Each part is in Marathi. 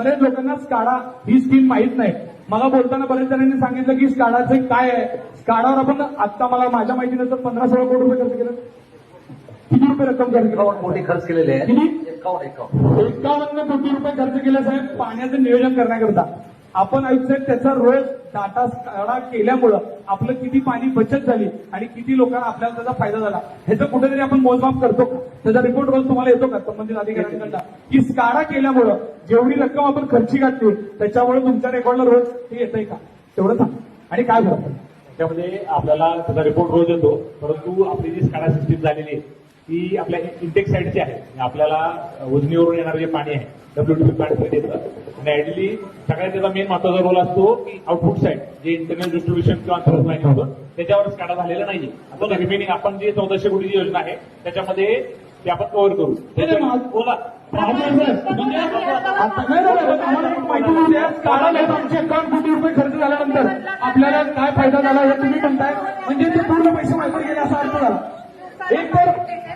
बरेच लोकांना स्काडा ही स्कीम माहित नाही. मला बोलताना बरेच जणांनी सांगितलं की स्काडाचं काय आहे. स्काडावर आपण आता मला माझ्या माहितीनुसार 15-16 कोटी रुपये खर्च केले. किती रुपये रक्कम खर्च केली? कोटी खर्च केलेले आहे. किती? 51 कोटी रुपये खर्च केले साहेब पाण्याचं नियोजन करण्याकरता. आपण आयुष्यात त्याचा रोज डाटा स्काडा केल्यामुळं आपलं किती पाणी बचत झाली आणि किती लोकांना आपल्याला त्याचा फायदा झाला ह्याचं कुठेतरी आपण मोजमाप करतो का? त्याचा रिपोर्ट रोज तुम्हाला येतो का संबंधित अधिकाऱ्यांकडनं की स्काडा केल्यामुळं जेवढी रक्कम आपण खर्ची घातली त्याच्यामुळे तुमच्या रेकॉर्डला रोज हे येतंय का? तेवढं सांग. आणि काय फरक पडतो त्यामध्ये आपल्याला त्याचा रिपोर्ट रोज येतो. परंतु आपली जी स्काडा सिस्टीम झालेली आहे ती आपल्या इंटेक साईडची आहे. आपल्याला उजनीवरून येणारं जे पाणी आहे WTP प्लांटमध्ये येतं आणि आयडियली सगळ्यात त्याचा मेन महत्वाचा रोल असतो की आउटपुट साईड जे इंटरनल डिस्ट्रीब्युशन किंवा अंतर्गत लाईन होतं त्याच्यावर स्काडा झालेला नाहीये. आपण रिमेनिंग आपण जी 1400 कोटीची योजना आहे त्याच्यामध्ये ते आपण कव्हर करू. बोला म्हणजे माहिती होऊ द्या. स्काडा आमचे 51 कोटी रुपये खर्च झाल्यानंतर आपल्याला काय फायदा झाला हे तुम्ही म्हणताय. म्हणजे ते पूर्ण पैसे माहिती गेले असा अर्थ झाला. एक तर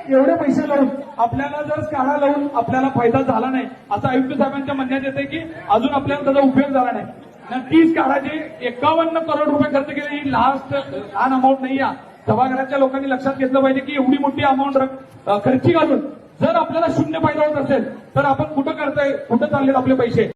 एवढे पैसे लावून आपल्याला जर स्काडा लावून आपल्याला फायदा झाला नाही असं आयुक्त साहेबांच्या म्हणण्यात येते की अजून आपल्याला त्याचा उपयोग झाला नाही. नक्कीच स्काडाचे 51 करोड रुपये खर्च केले ही लास्ट लहान अमाऊंट नाही आहे. सभागृहाच्या लोकांनी लक्षात घेतलं पाहिजे की एवढी मोठी अमाऊंट खर्ची घालून जर आपल्याला शून्य फायदा होत असेल तर आपण कुठं करताय कुठं चाललेत आपले पैसे.